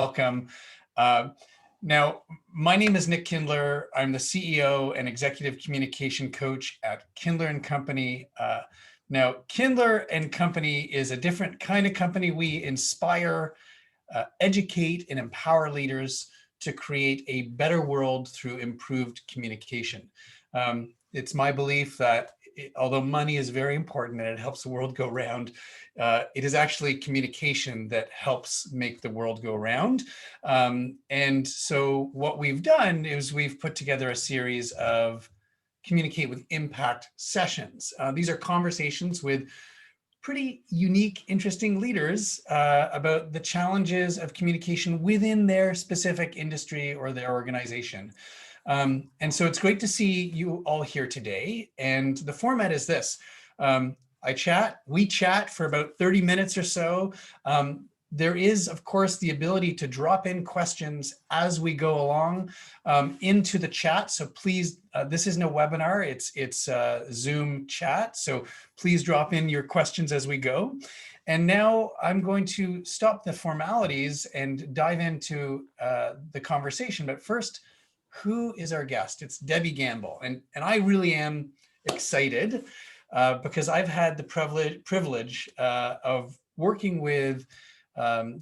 welcome. Now, my name is Nick Kindler. I'm the CEO and Executive Communication Coach at Kindler and Company. Now, Kindler and Company is a different kind of company. We inspire, educate, and empower leaders to create a better world through improved communication. It's my belief that although money is very important and it helps the world go round, it is actually communication that helps make the world go round. And so what we've done is we've put together a series of Communicate with Impact sessions. These are conversations with pretty unique, interesting leaders about the challenges of communication within their specific industry or their organization. And so it's great to see you all here today. And the format is this. We chat for about 30 minutes or so. There is, of course, the ability to drop in questions as we go along into the chat. So please, this isn't a webinar, it's a Zoom chat. So please drop in your questions as we go. And now I'm going to stop the formalities and dive into the conversation. But first, who is our guest? It's Debbie Gamble. And I really am excited because I've had the privilege of working with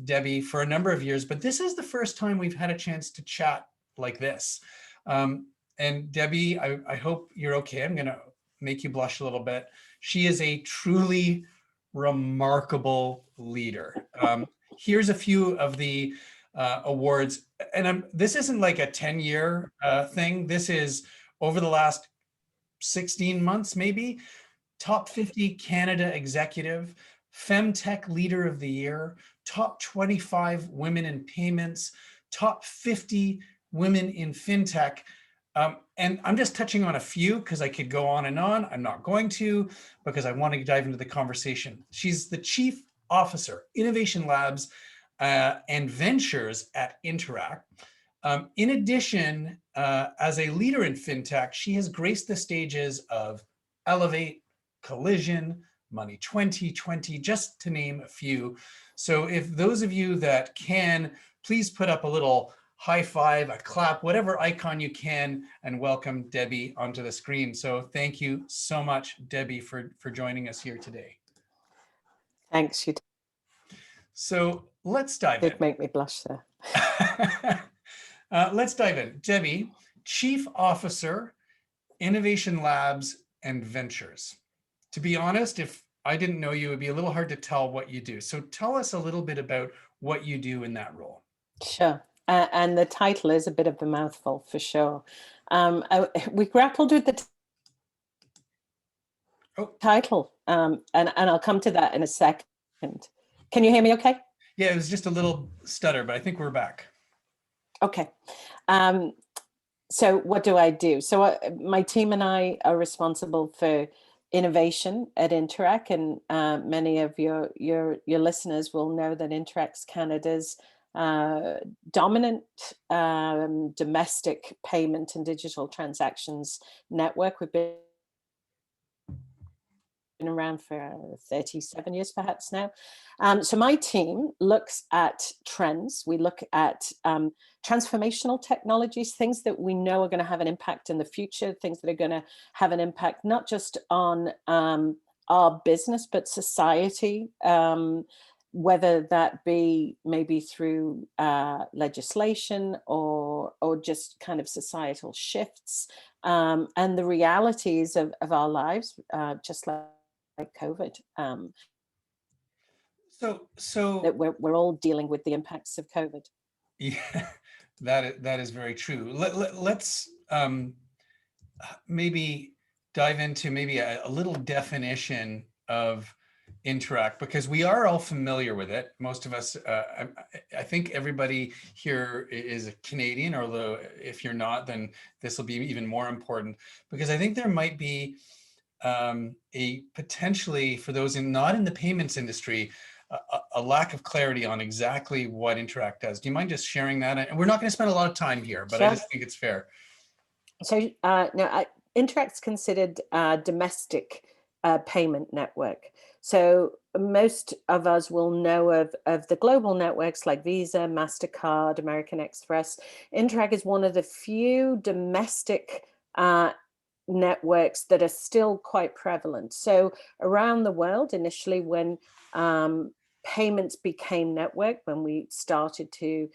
Debbie for a number of years, but this is the first time we've had a chance to chat like this. And Debbie, I hope you're okay. I'm gonna make you blush a little bit. She is a truly remarkable leader. Here's a few of the awards, and this isn't like a 10-year thing. This is over the last 16 months, maybe. Top 50 Canada Executive, Femtech Leader of the Year, Top 25 Women in Payments, Top 50 Women in FinTech. And I'm just touching on a few because I could go on and on. I'm not going to because I want to dive into the conversation. She's the Chief Officer, Innovation Labs and Ventures at Interac. In addition, as a leader in FinTech, she has graced the stages of Elevate, Collision, Money 2020, just to name a few. So if those of you that can, please put up a little high five, a clap, whatever icon you can, and welcome Debbie onto the screen. So thank you so much, Debbie, for joining us here today. Thanks. You So let's dive in. did make me blush there. Let's dive in. Debbie, Chief Officer, Innovation Labs and Ventures. To be honest, if I didn't know you, it'd be a little hard to tell what you do. So tell us a little bit about what you do in that role. Sure. And the title is a bit of a mouthful for sure. We grappled with the title, and I'll come to that in a second. Can you hear me okay? Yeah, it was just a little stutter, but I think we're back. Okay. So what do I do? So my team and I are responsible for innovation at Interac, and many of your listeners will know that Interac's Canada's dominant domestic payment and digital transactions network. We've been around for 37 years perhaps now. So my team looks at trends. We look at transformational technologies, things that we know are going to have an impact in the future, things that are going to have an impact not just on our business, but society, whether that be maybe through legislation or just kind of societal shifts, and the realities of our lives, just like COVID. So that we're all dealing with the impacts of COVID. Yeah, that is very true. Let's maybe dive into maybe a little definition of Interac, because we are all familiar with it. Most of us, I think everybody here is a Canadian, although if you're not, then this will be even more important, because I think there might be a potentially, for those not in the payments industry, a lack of clarity on exactly what Interac does. Do you mind just sharing that? And we're not going to spend a lot of time here, but sure. I just think it's fair. So no, Interac's considered a domestic payment network. So most of us will know of the global networks like Visa, MasterCard, American Express. Interac is one of the few domestic networks that are still quite prevalent. So around the world, initially when payments became network, when we started to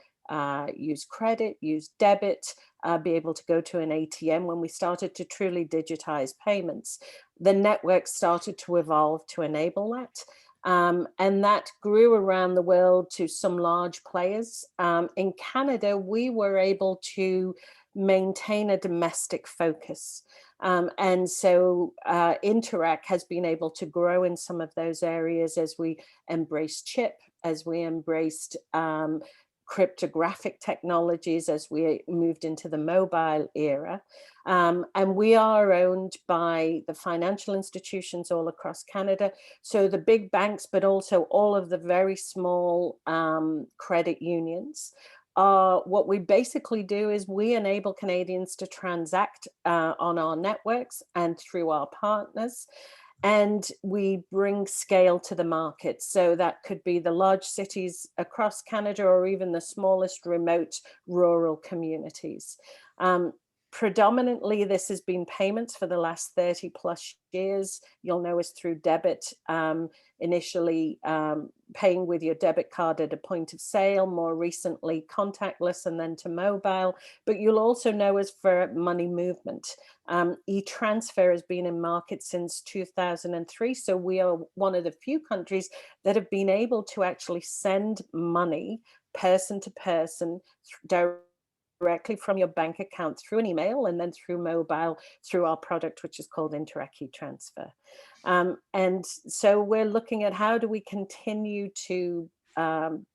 use credit, use debit, be able to go to an ATM, when we started to truly digitize payments, the network started to evolve to enable that. And that grew around the world to some large players. In Canada, we were able to maintain a domestic focus. And so Interac has been able to grow in some of those areas as we embraced chip, as we embraced cryptographic technologies, as we moved into the mobile era. And we are owned by the financial institutions all across Canada. So the big banks, but also all of the very small credit unions. What we basically do is we enable Canadians to transact on our networks and through our partners. And we bring scale to the market. So that could be the large cities across Canada or even the smallest remote rural communities. Predominantly, this has been payments for the last 30 plus years. You'll know us through debit, initially paying with your debit card at a point of sale, more recently contactless, and then to mobile. But you'll also know us for money movement. E-transfer has been in market since 2003. So we are one of the few countries that have been able to actually send money person to person directly from your bank account through an email and then through mobile through our product, which is called Interac e-transfer. And so we're looking at how do we continue to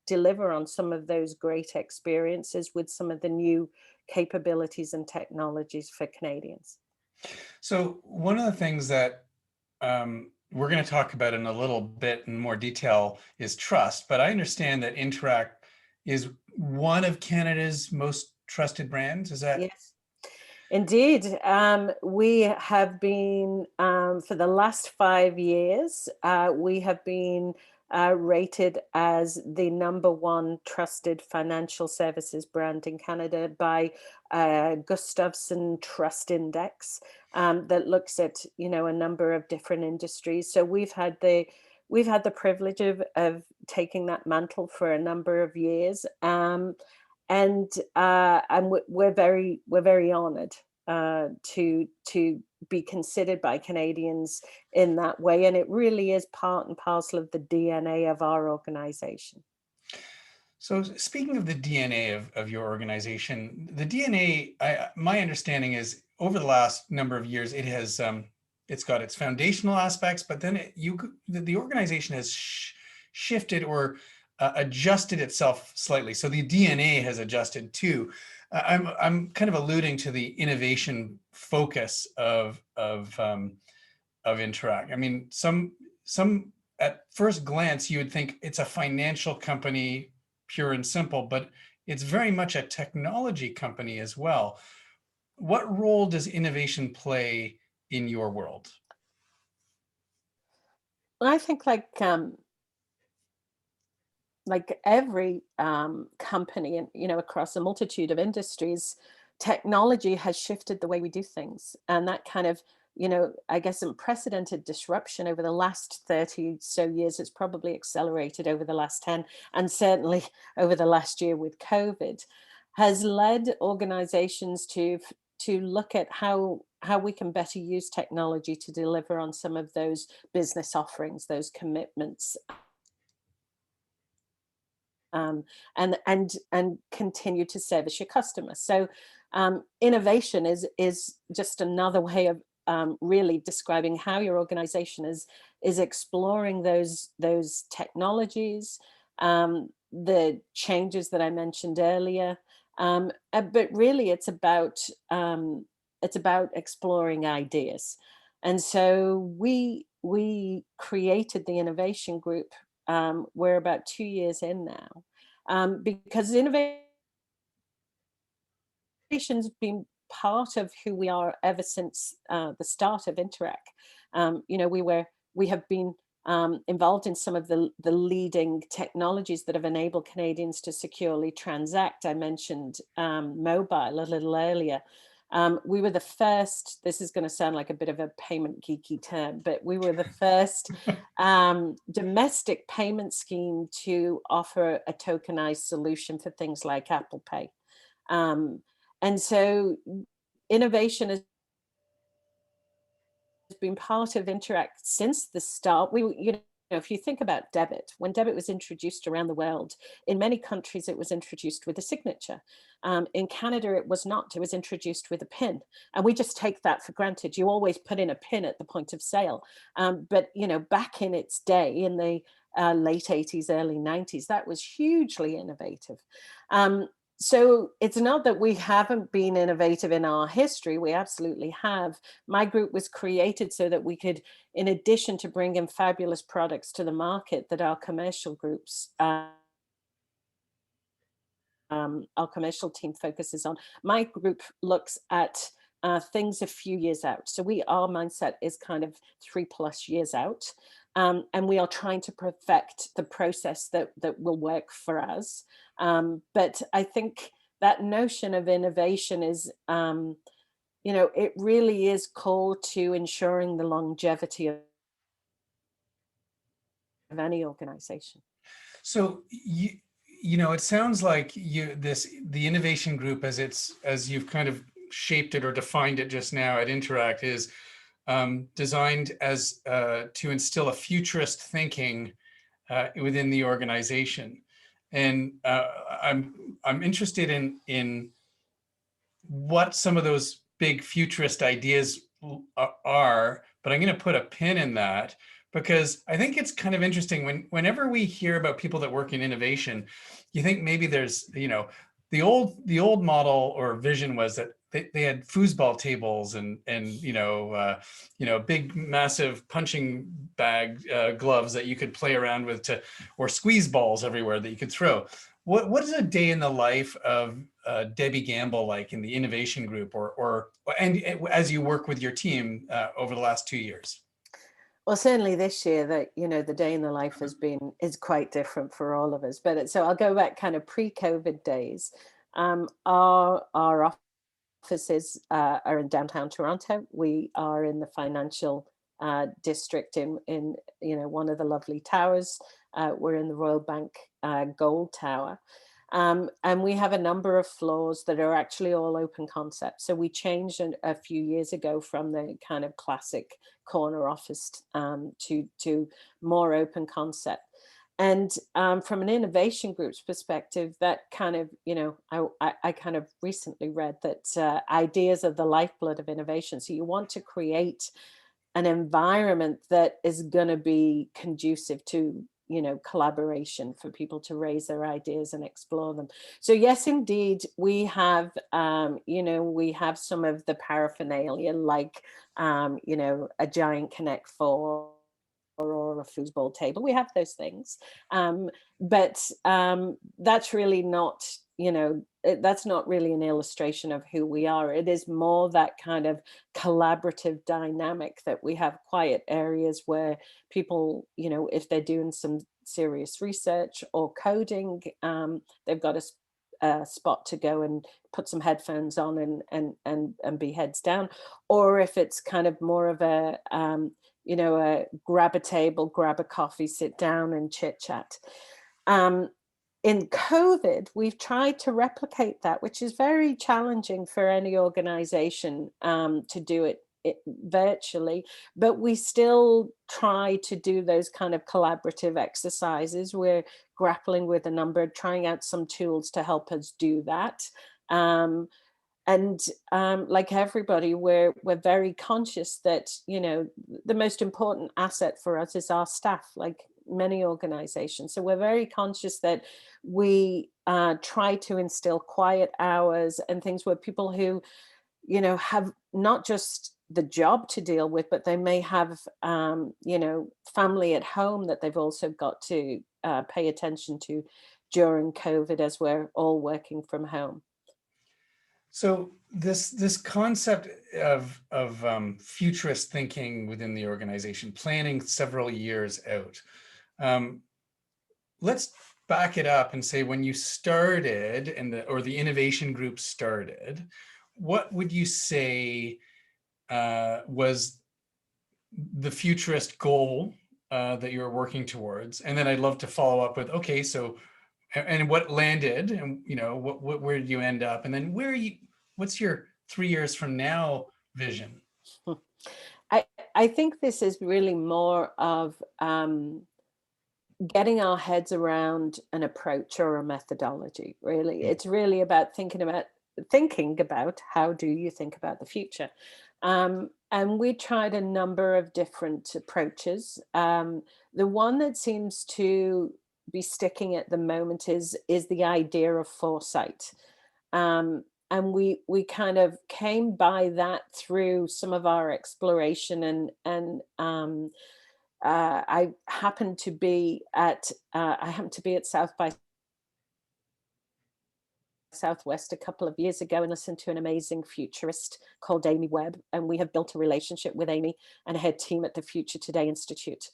deliver on some of those great experiences with some of the new capabilities and technologies for Canadians. So one of the things that we're going to talk about in a little bit in more detail is trust, but I understand that Interac is one of Canada's most trusted brands. Is that? Yes, indeed. We have been, for the last 5 years, we have been rated as the #1 trusted financial services brand in Canada by Gustafson Trust Index, that looks at, you know, a number of different industries. So we've had the privilege of taking that mantle for a number of years. And we're very honored to be considered by Canadians in that way. And it really is part and parcel of the DNA of our organization. So speaking of the DNA of your organization, the DNA, my understanding is over the last number of years, it has it's got its foundational aspects, but then the organization has shifted or adjusted itself slightly. So the DNA has adjusted too. I'm kind of alluding to the innovation focus of Interac. I mean, some at first glance you would think it's a financial company, pure and simple, but it's very much a technology company as well. What role does innovation play in your world? Well, I think like every company, and you know, across a multitude of industries, technology has shifted the way we do things, and that kind of, you know, I guess unprecedented disruption over the last 30 so years has probably accelerated over the last 10, and certainly over the last year with COVID, has led organizations to look at how we can better use technology to deliver on some of those business offerings, those commitments, and continue to service your customers. So innovation is just another way of really describing how your organization is exploring those technologies, the changes that I mentioned earlier. But really, it's about exploring ideas. And so we created the innovation group. We're about 2 years in now, because innovation's been part of who we are ever since the start of Interac. You know, we have been involved in some of the leading technologies that have enabled Canadians to securely transact. I mentioned mobile a little earlier. We were the first, this is going to sound like a bit of a payment geeky term, but we were the first domestic payment scheme to offer a tokenized solution for things like Apple Pay. And so innovation has been part of Interac since the start. If you think about debit, when debit was introduced around the world, in many countries it was introduced with a signature. In Canada, it was not. It was introduced with a PIN, and we just take that for granted. You always put in a PIN at the point of sale, but back in its day, in the late 80s, early 90s, that was hugely innovative. So it's not that we haven't been innovative in our history. We absolutely have. My group was created so that we could, in addition to bringing fabulous products to the market, that our commercial groups, our commercial team focuses on. My group looks at things a few years out. So our mindset is kind of 3+ years out. And we are trying to perfect the process that will work for us. But I think that notion of innovation is, it really is core to ensuring the longevity of any organization. So it sounds like the innovation group, as you've kind of shaped it or defined it just now at Interact, is designed as to instill a futurist thinking within the organization. And I'm interested in what some of those big futurist ideas are, but I'm going to put a pin in that, because I think it's kind of interesting whenever we hear about people that work in innovation, you think maybe there's, the old model or vision was that they had foosball tables and big massive punching bag gloves that you could play around with, or squeeze balls everywhere that you could throw. What is a day in the life of Debbie Gamble like in the innovation group, and as you work with your team over the last 2 years? Well, certainly this year, that the day in the life is quite different for all of us. But so I'll go back kind of pre-COVID days. Our offices are in downtown Toronto. We are in the financial district in one of the lovely towers. We're in the Royal Bank Gold Tower. And we have a number of floors that are actually all open concept. So we changed a few years ago from the kind of classic corner office to more open concept. And from an innovation group's perspective, that kind of, I kind of recently read that ideas are the lifeblood of innovation. So you want to create an environment that is going to be conducive to collaboration, for people to raise their ideas and explore them. So yes, indeed, we have we have some of the paraphernalia, like a giant Connect 4 or a foosball table. We have those things, but that's really not that's not really an illustration of who we are. It is more that kind of collaborative dynamic, that we have quiet areas where people, if they're doing some serious research or coding, they've got a spot to go and put some headphones on and be heads down. Or if it's kind of more of a grab a table, grab a coffee, sit down and chit chat. In COVID, we've tried to replicate that, which is very challenging for any organization to do it virtually, but we still try to do those kind of collaborative exercises. We're grappling with a number, trying out some tools to help us do that. And like everybody, we're very conscious that, the most important asset for us is our staff, like many organizations. So we're very conscious that we try to instill quiet hours and things where people who, have not just the job to deal with, but they may have, family at home that they've also got to pay attention to during COVID, as we're all working from home. So this concept of futurist thinking within the organization, planning several years out. Um, let's back it up and say when you started and the innovation group started, what would you say was the futurist goal that you're working towards? And then I'd love to follow up with, okay, so and what landed, and where did you end up, and then what's your 3 years from now vision? I, I think this is really more of getting our heads around an approach or a methodology. Really, it's really about thinking about how do you think about the future. And we tried a number of different approaches. The one that seems to be sticking at the moment is the idea of foresight. And we kind of came by that through some of our exploration, and I happened to be at South by Southwest a couple of years ago and listened to an amazing futurist called Amy Webb. And we have built a relationship with Amy and her team at the Future Today Institute.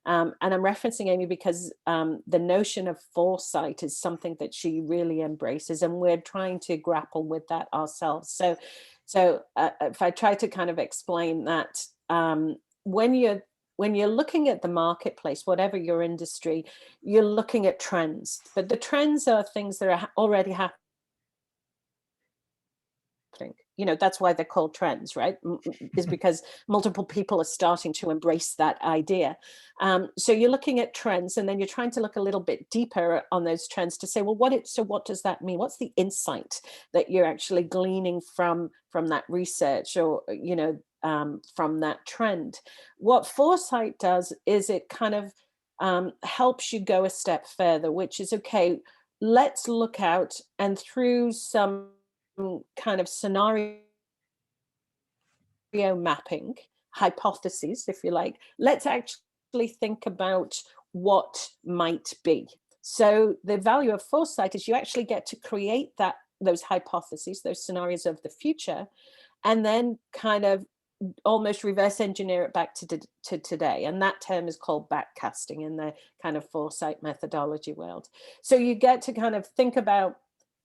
And I'm referencing Amy because the notion of foresight is something that she really embraces, and we're trying to grapple with that ourselves. So if I try to kind of explain that, when you're looking at the marketplace, whatever your industry, you're looking at trends, but the trends are things that are already happening. That's why they're called trends, right? Is because multiple people are starting to embrace that idea. So you're looking at trends, and then you're trying to look a little bit deeper on those trends to say, well, what does that mean? What's the insight that you're actually gleaning from that research, or from that trend? What foresight does is it kind of helps you go a step further, which is, okay, let's look out, and through some kind of scenario mapping, hypotheses, if you like, let's actually think about what might be. So the value of foresight is you actually get to create those hypotheses, those scenarios of the future, and then kind of almost reverse engineer it back to today. And that term is called backcasting in the kind of foresight methodology world. So you get to kind of think about,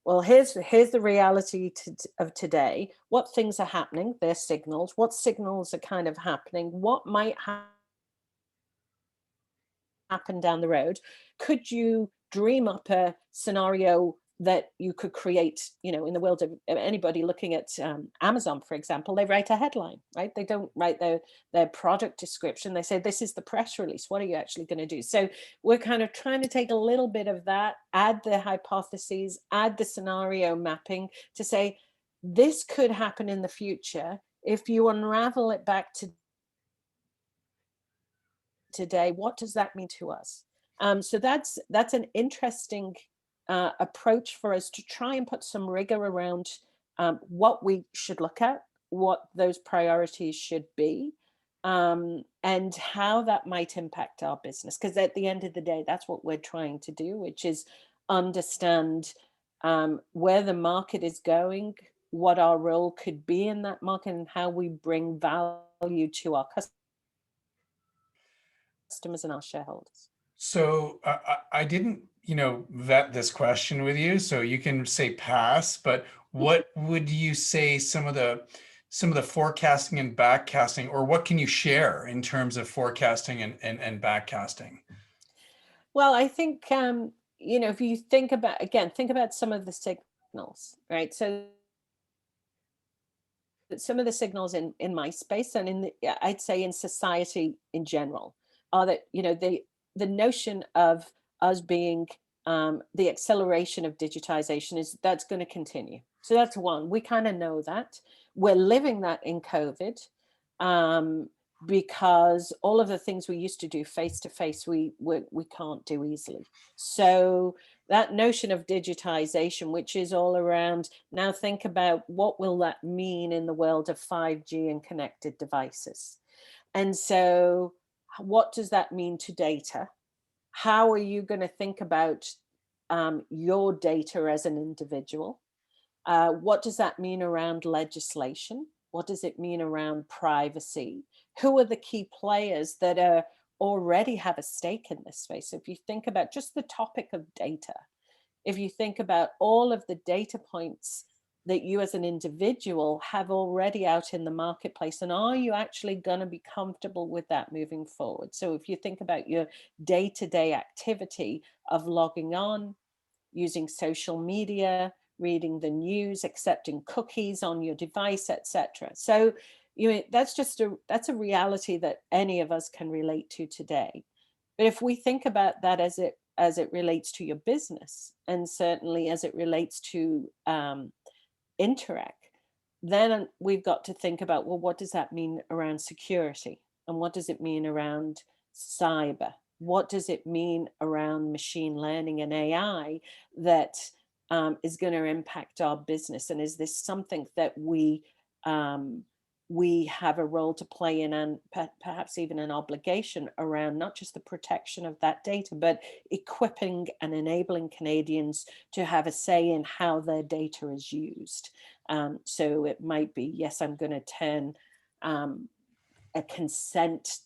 well, here's the reality of today. What things are happening? They're signals. What signals are kind of happening? What might happen down the road? Could you dream up a scenario that you could create, in the world of anybody looking at Amazon, for example? They write a headline, right? They don't write their product description. They say, this is the press release. What are you actually going to do? So we're kind of trying to take a little bit of that, add the hypotheses, add the scenario mapping to say, this could happen in the future. If you unravel it back to today, what does that mean to us? So that's an interesting approach for us to try and put some rigor around what we should look at, what those priorities should be, and how that might impact our business. Because at the end of the day, that's what we're trying to do, which is understand where the market is going, what our role could be in that market, and how we bring value to our customers and our shareholders. So I didn't, vet this question with you, so you can say pass, but what would you say some of the forecasting and backcasting, or what can you share in terms of forecasting and backcasting? Well, I think, if you think about some of the signals, right? So some of the signals in my space and I'd say in society in general are that, the notion of us being the acceleration of digitization that's going to continue. So that's one. We kind of know that. We're living that in COVID, because all of the things we used to do face to face, we can't do easily. So that notion of digitization, which is all around, now think about what will that mean in the world of 5G and connected devices. And so what does that mean to data? How are you going to think about your data as an individual? What does that mean around legislation? What does it mean around privacy? Who are the key players that are already have a stake in this space? If you think about just the topic of data, if you think about all of the data points that you as an individual have already out in the marketplace, and are you actually going to be comfortable with that moving forward? So if you think about your day-to-day activity of logging on, using social media, reading the news, accepting cookies on your device, etc. So that's a reality that any of us can relate to today. But if we think about that as it relates to your business, and certainly as it relates to Interac, then we've got to think about, well, what does that mean around security? And what does it mean around cyber? What does it mean around machine learning and AI that is going to impact our business? And is this something that we have a role to play in, and perhaps even an obligation around not just the protection of that data, but equipping and enabling Canadians to have a say in how their data is used. So it might be, yes, I'm going to turn a consent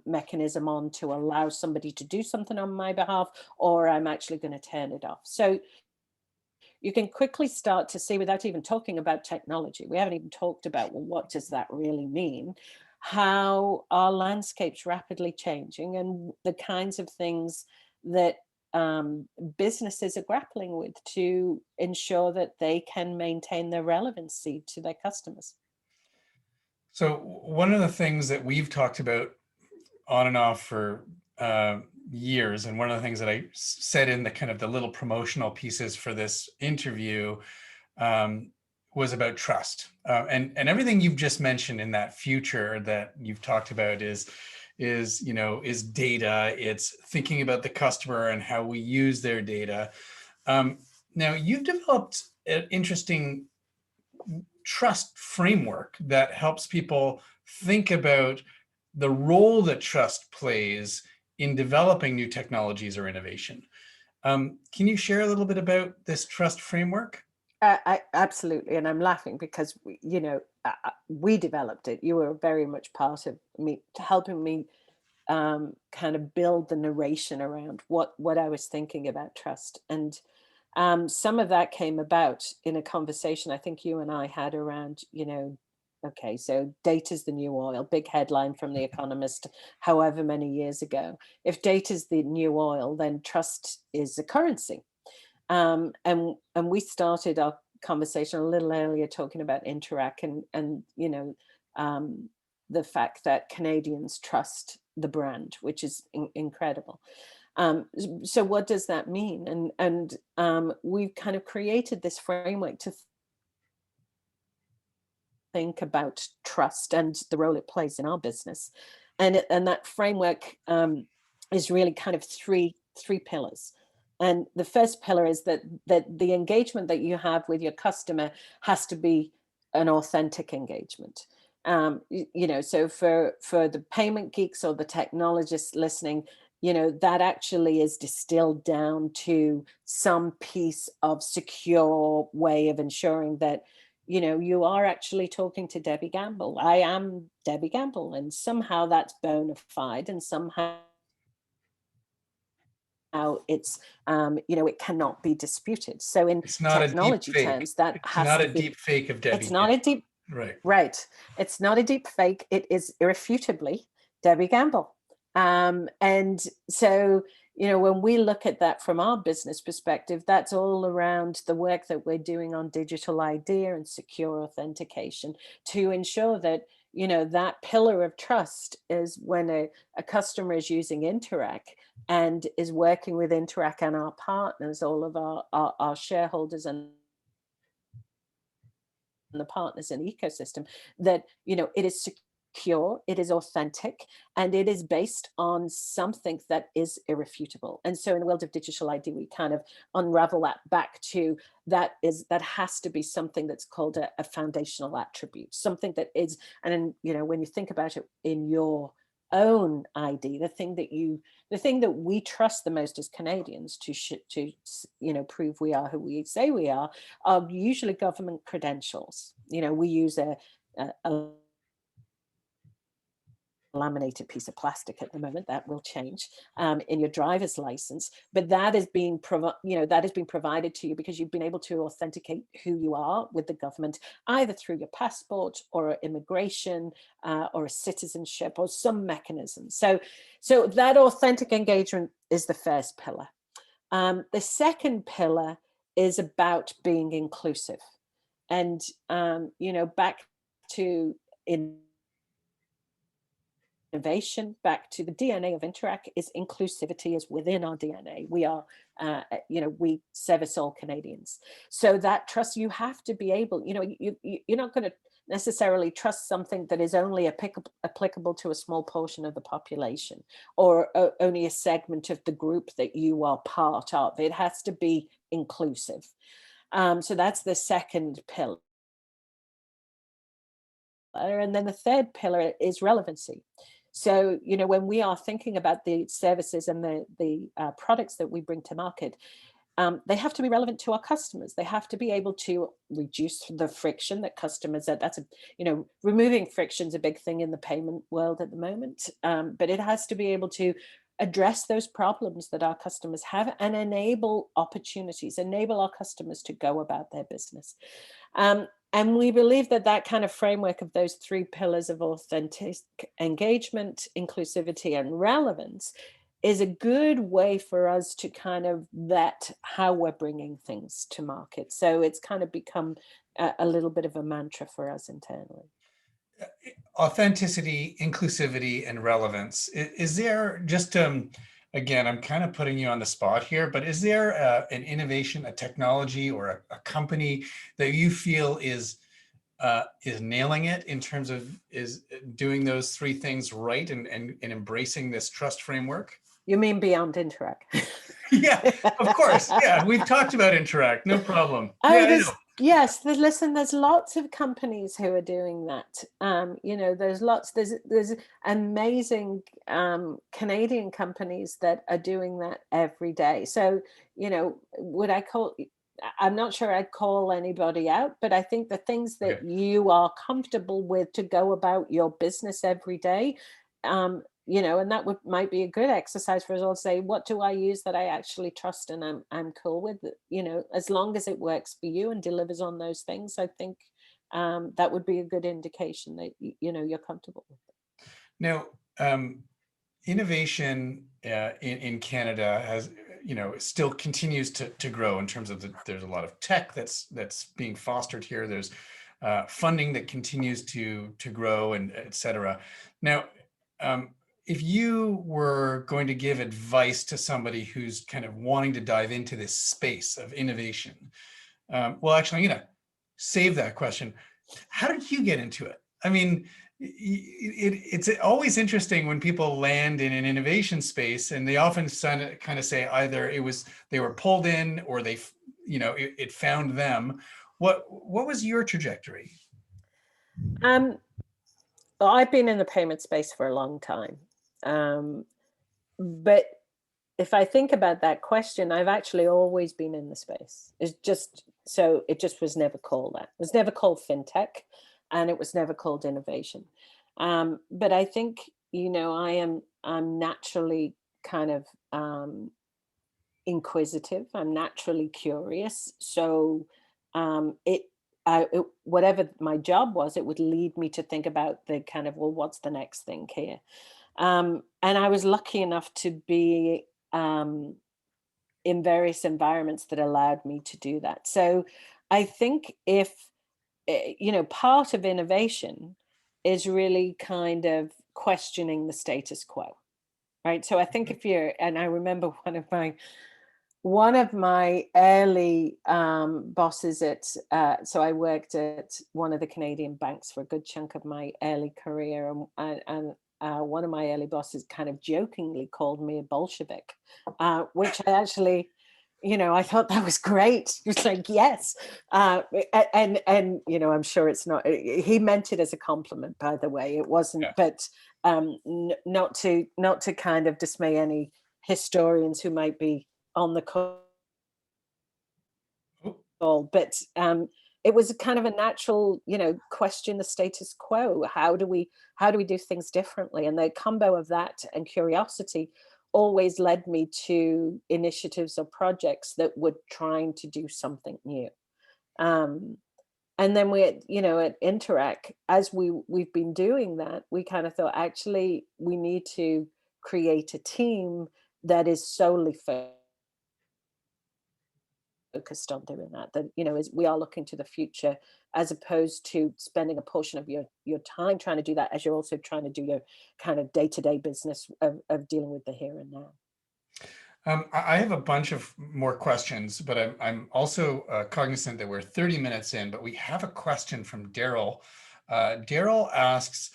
mechanism on to allow somebody to do something on my behalf, or I'm actually going to turn it off. So you can quickly start to see, without even talking about technology, we haven't even talked about, well, what does that really mean? How our landscape's rapidly changing, and the kinds of things that businesses are grappling with to ensure that they can maintain their relevancy to their customers. So one of the things that we've talked about on and off for years, and one of the things that I said in the kind of the little promotional pieces for this interview was about trust. And everything you've just mentioned in that future that you've talked about is data. It's thinking about the customer and how we use their data. Now you've developed an interesting trust framework that helps people think about the role that trust plays in developing new technologies or innovation. Can you share a little bit about this trust framework? Absolutely, and I'm laughing because we developed it. You were very much part of me, helping me kind of build the narration around what I was thinking about trust. And some of that came about in a conversation I think you and I had around, okay, so data's the new oil, big headline from The Economist, however many years ago. If data's the new oil, then trust is a currency. And we started our conversation a little earlier talking about Interac and the fact that Canadians trust the brand, which is incredible. So what does that mean? And we've kind of created this framework to think about trust and the role it plays in our business. And that framework is really kind of three pillars. And the first pillar is that the engagement that you have with your customer has to be an authentic engagement. So for the payment geeks or the technologists listening, that actually is distilled down to some piece of secure way of ensuring that, you are actually talking to Debbie Gamble. I am Debbie Gamble, and somehow that's bona fide, and somehow it's it cannot be disputed. So in It's not a deep technology fake. terms, that It's has not to a be. deep fake of Debbie It's not a Gamble. deep. Right. Right. It's not a deep fake. It is irrefutably Debbie Gamble. And so, when we look at that from our business perspective, that's all around the work that we're doing on digital ID and secure authentication to ensure that, that pillar of trust is when a customer is using Interac and is working with Interac and our partners, all of our shareholders and the partners in the ecosystem, that it is secure, it is authentic, and it is based on something that is irrefutable. And so in the world of digital ID, we kind of unravel that back to that has to be something that's called a foundational attribute, something that is. And then when you think about it in your own ID, the thing that we trust the most as Canadians to prove we are who we say we are usually government credentials. We use a laminated piece of plastic at the moment. That will change in your driver's license, but that is being provided to you because you've been able to authenticate who you are with the government, either through your passport or immigration or a citizenship or some mechanism. So that authentic engagement is the first pillar. The second pillar is about being inclusive, and back to innovation, back to the DNA of Interac is inclusivity is within our DNA. We are, we service all Canadians. So that trust, you have to be able, you're not going to necessarily trust something that is only applicable to a small portion of the population or only a segment of the group that you are part of. It has to be inclusive. So that's the second pillar. And then the third pillar is relevancy. So, when we are thinking about the services and the products that we bring to market, they have to be relevant to our customers. They have to be able to reduce the friction that customers are. Removing friction is a big thing in the payment world at the moment, but it has to be able to address those problems that our customers have and enable opportunities, enable our customers to go about their business. And we believe that kind of framework of those three pillars of authentic engagement, inclusivity, and relevance is a good way for us to kind of vet how we're bringing things to market. So it's kind of become a little bit of a mantra for us internally. Authenticity, inclusivity, and relevance. Is there just, again, I'm kind of putting you on the spot here, but is there an innovation, a technology, or a company that you feel is nailing it in terms of is doing those three things right and embracing this trust framework? You mean beyond Interac? Yeah, of course. Yeah, we've talked about Interac, no problem. Oh, Yeah, I know. Yes, there's lots of companies who are doing that. There's amazing Canadian companies that are doing that every day. So, I'm not sure I'd call anybody out, but I think the things that you are comfortable with to go about your business every day, and that might be a good exercise for us all to say, what do I use that I actually trust and I'm cool with? As long as it works for you and delivers on those things, I think that would be a good indication that you're comfortable with it. Now, innovation in Canada has, still continues to grow in terms of there's a lot of tech that's being fostered here. There's funding that continues to grow, and et cetera. Now, if you were going to give advice to somebody who's kind of wanting to dive into this space of innovation, well, actually, I'm going to save that question. How did you get into it? I mean, it's always interesting when people land in an innovation space, and they often kind of say either they were pulled in or it found them. What was your trajectory? Well, I've been in the payment space for a long time. But if I think about that question, I've actually always been in the space. It just was never called that. It was never called fintech, and it was never called innovation. But I think, I'm naturally kind of inquisitive. I'm naturally curious. So whatever my job was, it would lead me to think about the kind of, well, what's the next thing here? And I was lucky enough to be in various environments that allowed me to do that. So I think if, part of innovation is really kind of questioning the status quo, right? So I think if and I remember one of my early bosses so I worked at one of the Canadian banks for a good chunk of my early career, and one of my early bosses kind of jokingly called me a Bolshevik, which I actually, I thought that was great. He was like, yes. And I'm sure it's not, he meant it as a compliment, by the way. It wasn't, but not to kind of dismay any historians who might be on the call, Oh, but it was a kind of a natural, question the status quo. How do we do things differently? And the combo of that and curiosity always led me to initiatives or projects that were trying to do something new. Um, and then at Interac, as we've been doing that, we kind of thought, actually, we need to create a team that is solely focused on doing that. That is, we are looking to the future, as opposed to spending a portion of your time trying to do that, as you're also trying to do your kind of day-to-day business of dealing with the here and now. I have a bunch of more questions, but I'm also cognizant that we're 30 minutes in, but we have a question from Daryl. Daryl asks,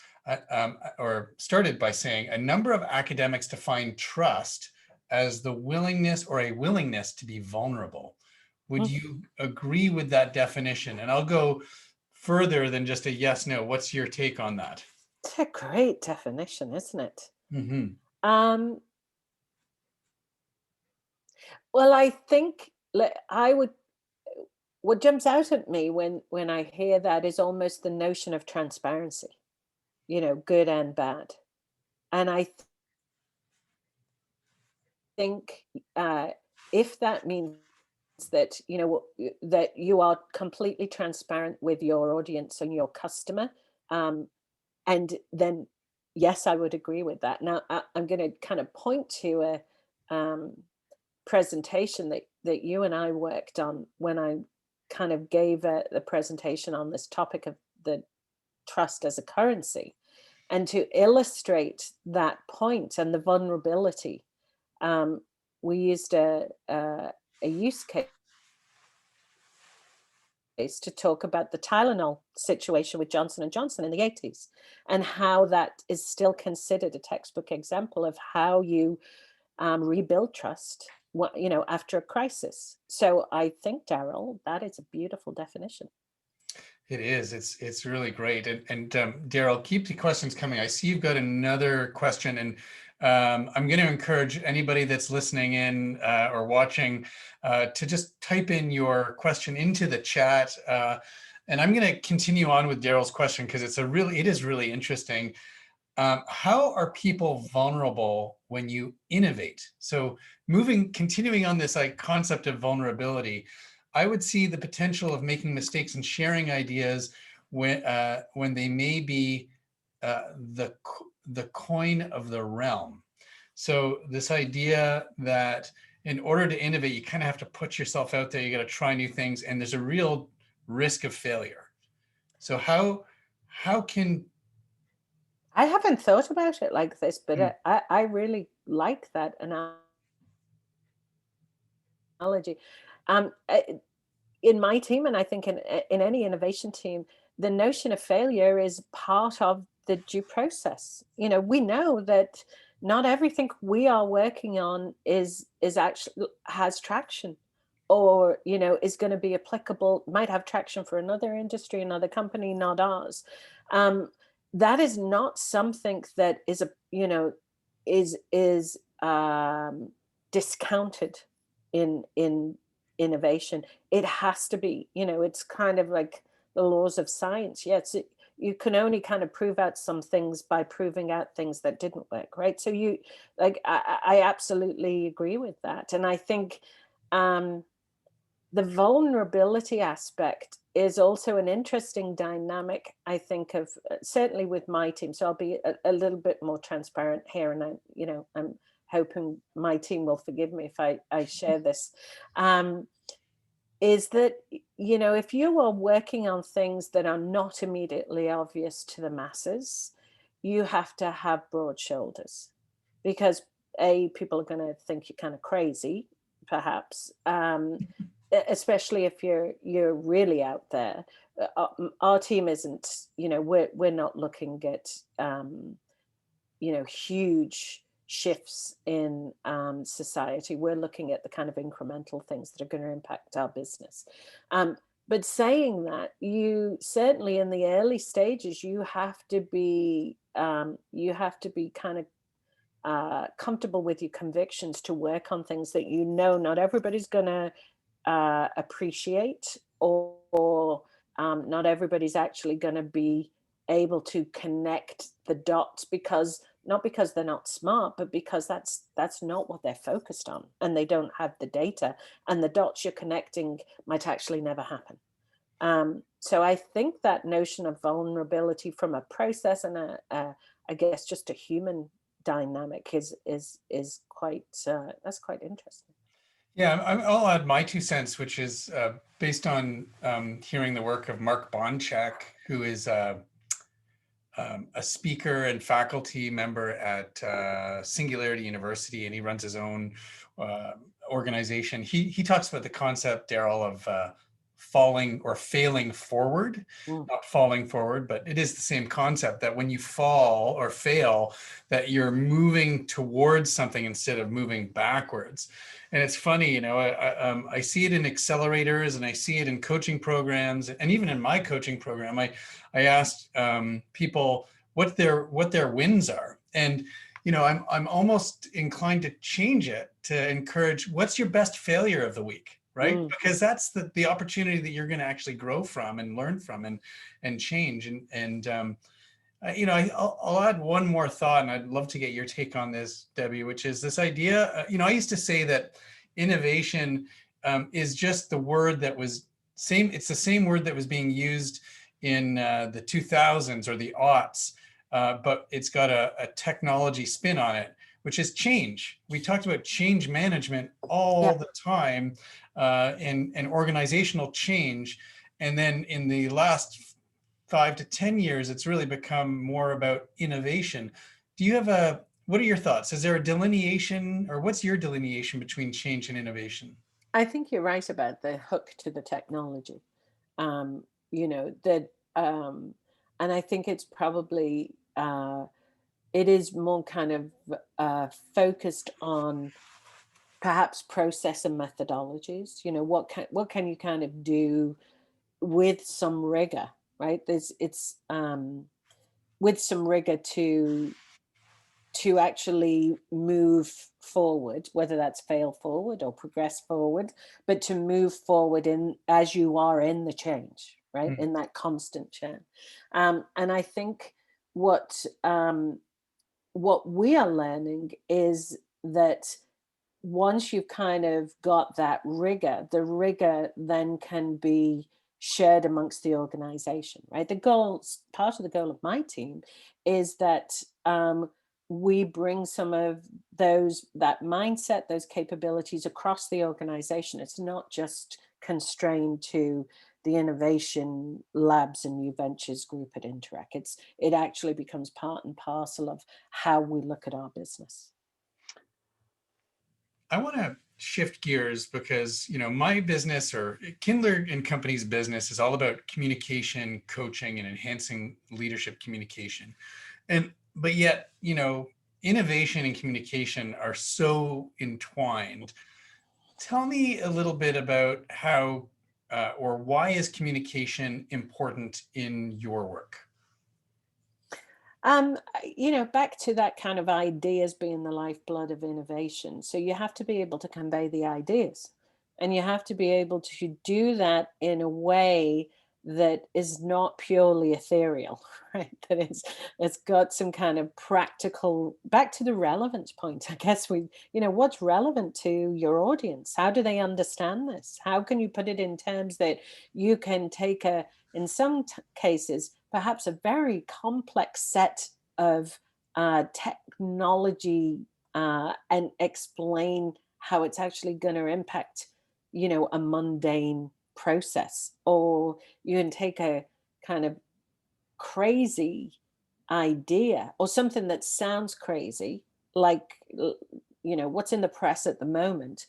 or started by saying, a number of academics define trust as the willingness or a willingness to be vulnerable. Would you agree with that definition? And I'll go further than just a yes, no. What's your take on that? It's a great definition, isn't it? Mm-hmm. Well, I think what jumps out at me when I hear that is almost the notion of transparency, good and bad. And I think if that means that that you are completely transparent with your audience and your customer, and then yes, I would agree with that. Now I'm going to kind of point to a presentation that you and I worked on when I kind of gave the presentation on this topic of the trust as a currency, and to illustrate that point and the vulnerability. We used a use case to talk about the Tylenol situation with Johnson and Johnson in the 80s, and how that is still considered a textbook example of how you rebuild trust, after a crisis. So I think, Daryl, that is a beautiful definition. It is. It's really great. And Daryl, keep the questions coming. I see you've got another question, and I'm going to encourage anybody that's listening in or watching to just type in your question into the chat. And I'm going to continue on with Daryl's question because it is really interesting. How are people vulnerable when you innovate? So continuing on this concept of vulnerability, I would see the potential of making mistakes and sharing ideas when they may be the coin of the realm. So this idea that in order to innovate, you kind of have to put yourself out there. You got to try new things, and there's a real risk of failure. So how can I haven't thought about it like this, but Hmm. I really like that analogy. Um, in my team, and I think in any innovation team, the notion of failure is part of the due process. We know that not everything we are working on is actually has traction, or is going to be applicable, might have traction for another industry, another company, not ours. That is not something that is discounted in innovation. It has to be, it's kind of like the laws of science. Yes, you can only kind of prove out some things by proving out things that didn't work, right? So I absolutely agree with that. And I think the vulnerability aspect is also an interesting dynamic, I think, of certainly with my team. So I'll be a little bit more transparent here, and I'm hoping my team will forgive me if I share this. Is that if you are working on things that are not immediately obvious to the masses, you have to have broad shoulders, because people are going to think you're kind of crazy, perhaps. Especially if you're really out there. Our team isn't, we're not looking at huge shifts in society. We're looking at the kind of incremental things that are going to impact our business. But saying that, you certainly in the early stages, you have to be you have to be kind of comfortable with your convictions to work on things that you know not everybody's going to appreciate, or not everybody's actually going to be able to connect the dots, because not because they're not smart, but because that's not what they're focused on, and they don't have the data, and the dots you're connecting might actually never happen. So I think that notion of vulnerability from a process and I guess just a human dynamic is quite that's quite interesting. Yeah, I'll add my 2 cents, which is based on hearing the work of Mark Bonchak, who is a speaker and faculty member at Singularity University, and he runs his own organization. He talks about the concept, Daryl, of falling or failing forward, not falling forward, but it is the same concept that when you fall or fail, that you're moving towards something instead of moving backwards. And it's funny, you know, I see it in accelerators, and I see it in coaching programs, and even in my coaching program, I asked people what their wins are, and you know, I'm almost inclined to change it to encourage, what's your best failure of the week, right? Because that's the opportunity that you're going to actually grow from and learn from and change. And you know, I'll add one more thought, and I'd love to get your take on this, Debbie, which is this idea. You know, I used to say that innovation is just the word that was same. It's the same word that was being used in the 2000s or the aughts, but it's got a technology spin on it, which is change. We talked about change management all the time, and organizational change. And then in the last 5 to 10 years, it's really become more about innovation. Do you have what are your thoughts? Is there a delineation, or what's your delineation between change and innovation? I think you're right about the hook to the technology. You know, that, and I think it's probably, it is more kind of focused on perhaps process and methodologies. You know, what can you kind of do with some rigor, right? It's with some rigor to actually move forward, whether that's fail forward or progress forward, but to move forward in as you are in the change, right? In that constant change. And I think what what we are learning is that once you've kind of got that rigor, the rigor then can be shared amongst the organization, right? The goals, part of the goal of my team is that we bring some of that mindset, those capabilities across the organization. It's not just constrained to the innovation labs and new ventures group at Interac. It actually becomes part and parcel of how we look at our business. I want to shift gears because, you know, my business, or Kindler and Company's business, is all about communication, coaching, and enhancing leadership communication. But yet, you know, innovation and communication are so entwined. Tell me a little bit about how or why is communication important in your work? You know, back to that kind of ideas being the lifeblood of innovation. So you have to be able to convey the ideas, and you have to be able to do that in a way that is not purely ethereal, right? That it's got some kind of practical, back to the relevance point. I guess you know, what's relevant to your audience? How do they understand this? How can you put it in terms that you can take in some cases, perhaps a very complex set of technology, and explain how it's actually going to impact, you know, a mundane process? Or you can take a kind of crazy idea or something that sounds crazy, like, you know, what's in the press at the moment,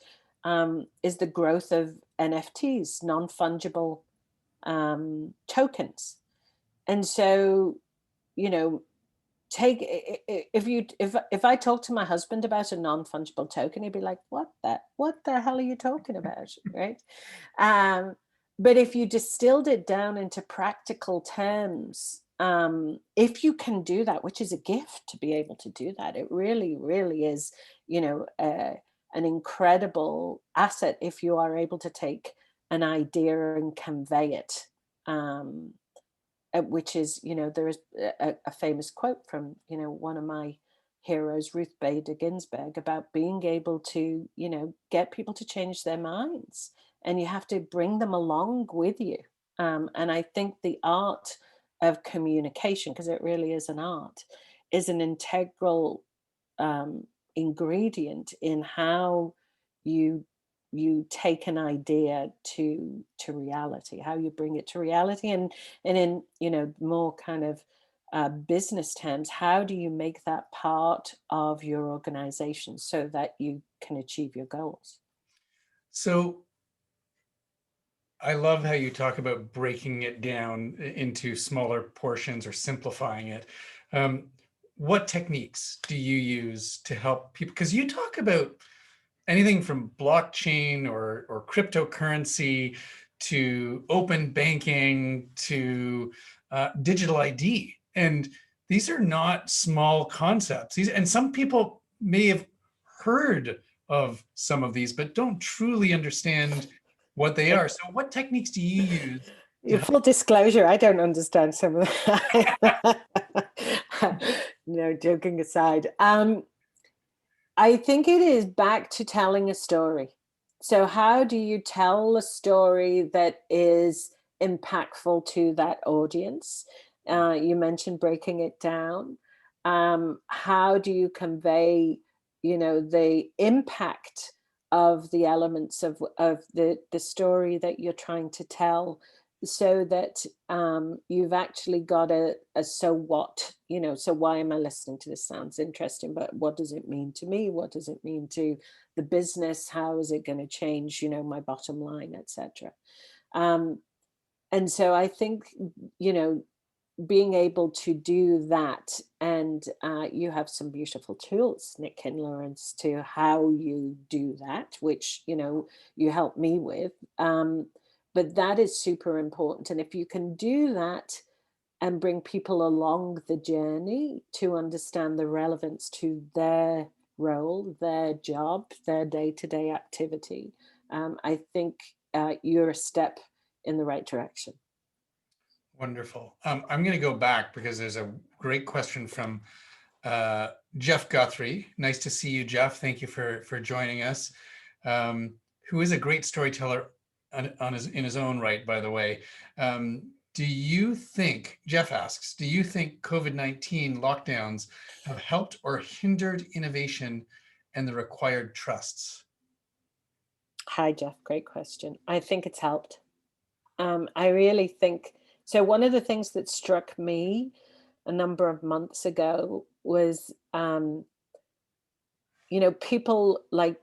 is the growth of NFTs, non-fungible tokens. And so, you know, if I talk to my husband about a non-fungible token, he'd be like, what the hell are you talking about? Right. But if you distilled it down into practical terms, if you can do that, which is a gift to be able to do that, it really, really is, you know, an incredible asset if you are able to take an idea and convey it. Which is, you know, there is a famous quote from, you know, one of my heroes, Ruth Bader Ginsburg, about being able to, you know, get people to change their minds, and you have to bring them along with you. And I think the art of communication, because it really is an art, is an integral um, ingredient in how you take an idea to reality, how you bring it to reality, and in, you know, more kind of business terms, how do you make that part of your organization so that you can achieve your goals? So I love how you talk about breaking it down into smaller portions or simplifying it. Um, what techniques do you use to help people? Because you talk about anything from blockchain or cryptocurrency to open banking to digital ID. And these are not small concepts. And some people may have heard of some of these, but don't truly understand what they are. So what techniques do you use to help? Full disclosure, I don't understand some of that. No, joking aside. I think it is back to telling a story. So how do you tell a story that is impactful to that audience? You mentioned breaking it down. How do you convey, you know, the impact of the elements of the story that you're trying to tell, so that you've actually got a so what, you know, so why am I listening to this? Sounds interesting, but what does it mean to me? What does it mean to the business? How is it going to change, you know, my bottom line, etc. And so I think, you know, being able to do that, and you have some beautiful tools, Nick Kindler, as to how you do that, which, you know, you help me with. But that is super important. And if you can do that and bring people along the journey to understand the relevance to their role, their job, their day-to-day activity, I think you're a step in the right direction. Wonderful. I'm going to go back because there's a great question from Jeff Guthrie. Nice to see you, Jeff. Thank you for joining us. Who is a great storyteller in his own right, by the way. Do you think, Jeff asks, do you think COVID-19 lockdowns have helped or hindered innovation and the required trusts? Hi, Jeff. Great question. I think it's helped. I really think so. One of the things that struck me a number of months ago was, you know, people like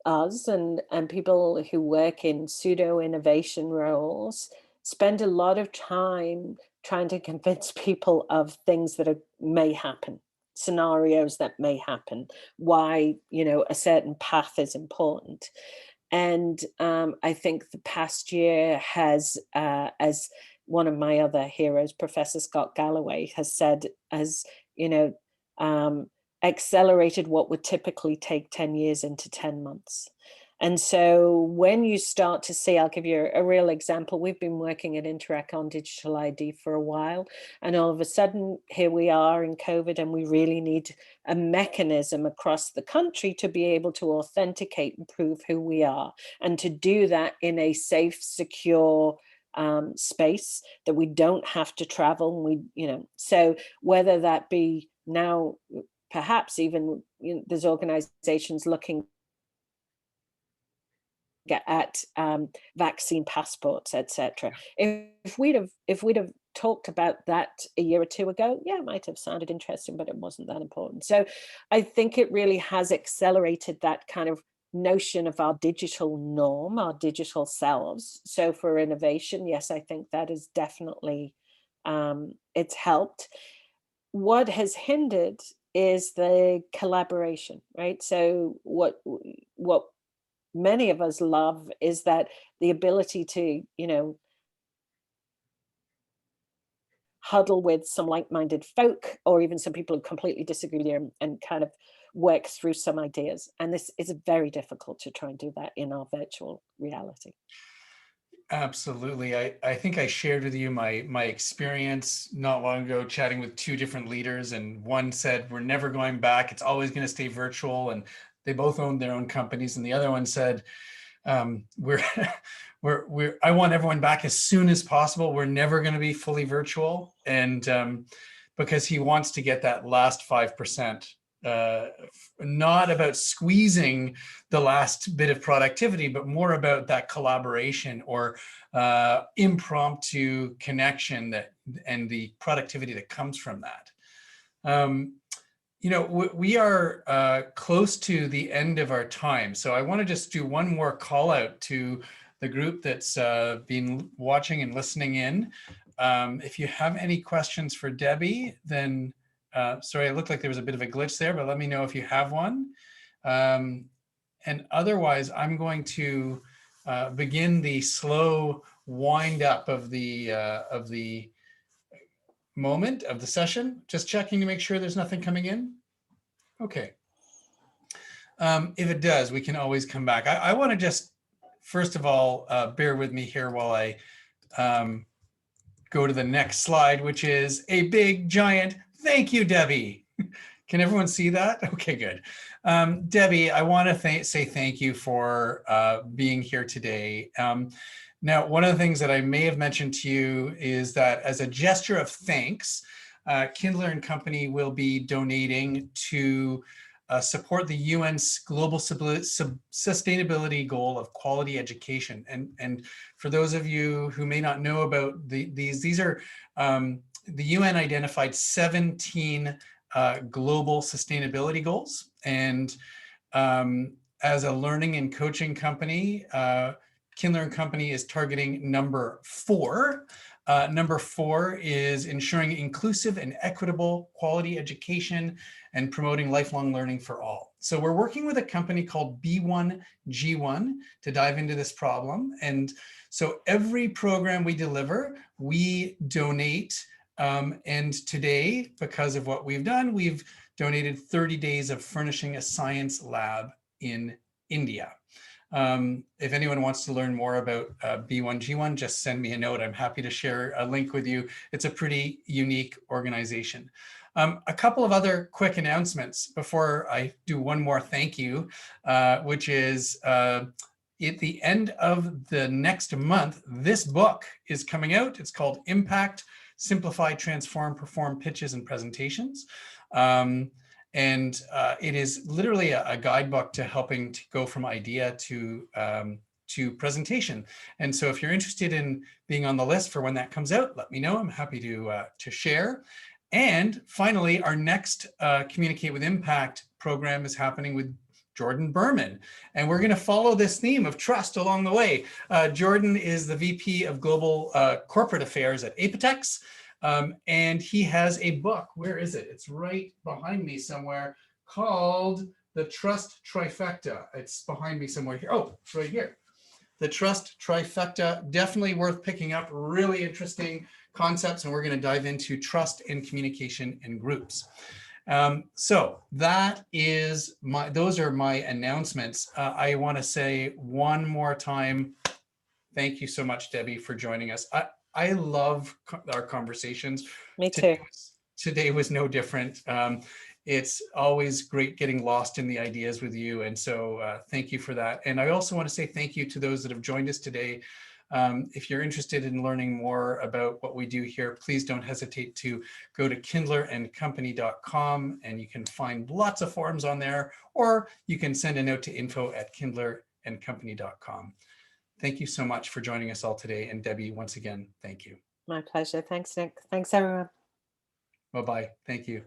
us and people who work in pseudo innovation roles spend a lot of time trying to convince people of things that may happen, scenarios that may happen, why, you know, a certain path is important. And I think the past year has, as one of my other heroes, Professor Scott Galloway, has said, has, you know, accelerated what would typically take 10 years into 10 months. And so when you start to see, I'll give you a real example. We've been working at Interac on digital ID for a while, and all of a sudden here we are in COVID, and we really need a mechanism across the country to be able to authenticate and prove who we are, and to do that in a safe, secure space that we don't have to travel. We, you know, so whether that be now, perhaps even, you know, there's organizations looking at vaccine passports, etc. If we'd have talked about that a year or two ago, yeah, it might have sounded interesting, but it wasn't that important. So I think it really has accelerated that kind of notion of our digital norm, our digital selves. So for innovation, yes, I think that is definitely, it's helped. What has hindered is the collaboration, right? So what many of us love is that the ability to, you know, huddle with some like-minded folk, or even some people who completely disagree with you, and kind of work through some ideas. And this is very difficult to try and do that in our virtual reality. Absolutely. I think I shared with you my experience not long ago chatting with two different leaders, and one said, we're never going back. It's always going to stay virtual. And they both owned their own companies. And the other one said, we're, I want everyone back as soon as possible. We're never going to be fully virtual. And because he wants to get that last 5%, not about squeezing the last bit of productivity, but more about that collaboration or impromptu connection that and the productivity that comes from that. You know, we are close to the end of our time. So I want to just do one more call out to the group that's been watching and listening in. If you have any questions for Debbie, then sorry, it looked like there was a bit of a glitch there, but let me know if you have one. And otherwise, I'm going to begin the slow wind up of the moment of the session. Just checking to make sure there's nothing coming in. Okay. If it does, we can always come back. I want to just, first of all, bear with me here while I go to the next slide, which is a big, giant thank you, Debbie. Can everyone see that? Okay, good. Debbie, I want to say thank you for being here today. Now, one of the things that I may have mentioned to you is that as a gesture of thanks, Kindler and Company will be donating to support the UN's global sustainability goal of quality education. And for those of you who may not know about these are the UN identified 17 global sustainability goals. And as a learning and coaching company, Kindler and Company is targeting number 4. Number 4 is ensuring inclusive and equitable quality education and promoting lifelong learning for all. So we're working with a company called B1G1 to dive into this problem. And so every program we deliver, we donate. And today, because of what we've done, we've donated 30 days of furnishing a science lab in India. If anyone wants to learn more about B1G1, just send me a note. I'm happy to share a link with you. It's a pretty unique organization. A couple of other quick announcements before I do one more thank you, which is at the end of the next month, this book is coming out. It's called Impact, Simplify, Transform, Perform Pitches and Presentations. And it is literally a guidebook to helping to go from idea to presentation. And so if you're interested in being on the list for when that comes out, let me know. I'm happy to share. And finally, our next Communicate with Impact program is happening with Jordan Berman. And we're going to follow this theme of trust along the way. Jordan is the VP of Global Corporate Affairs at Apotex. And he has a book. Where is it? It's right behind me somewhere, called The Trust Trifecta. It's behind me somewhere here. Oh, it's right here. The Trust Trifecta, definitely worth picking up. Really interesting concepts, and we're going to dive into trust and communication in groups. So that is those are my announcements. I want to say one more time, thank you so much, Debbie, for joining us. I love our conversations. Me too. Today was no different. It's always great getting lost in the ideas with you. And so thank you for that. And I also want to say thank you to those that have joined us today. If you're interested in learning more about what we do here, please don't hesitate to go to kindlerandcompany.com, and you can find lots of forums on there, or you can send a note to info@kindlerandcompany.com. Thank you so much for joining us all today. And Debbie, once again, thank you. My pleasure. Thanks, Nick. Thanks, everyone. Bye-bye. Thank you.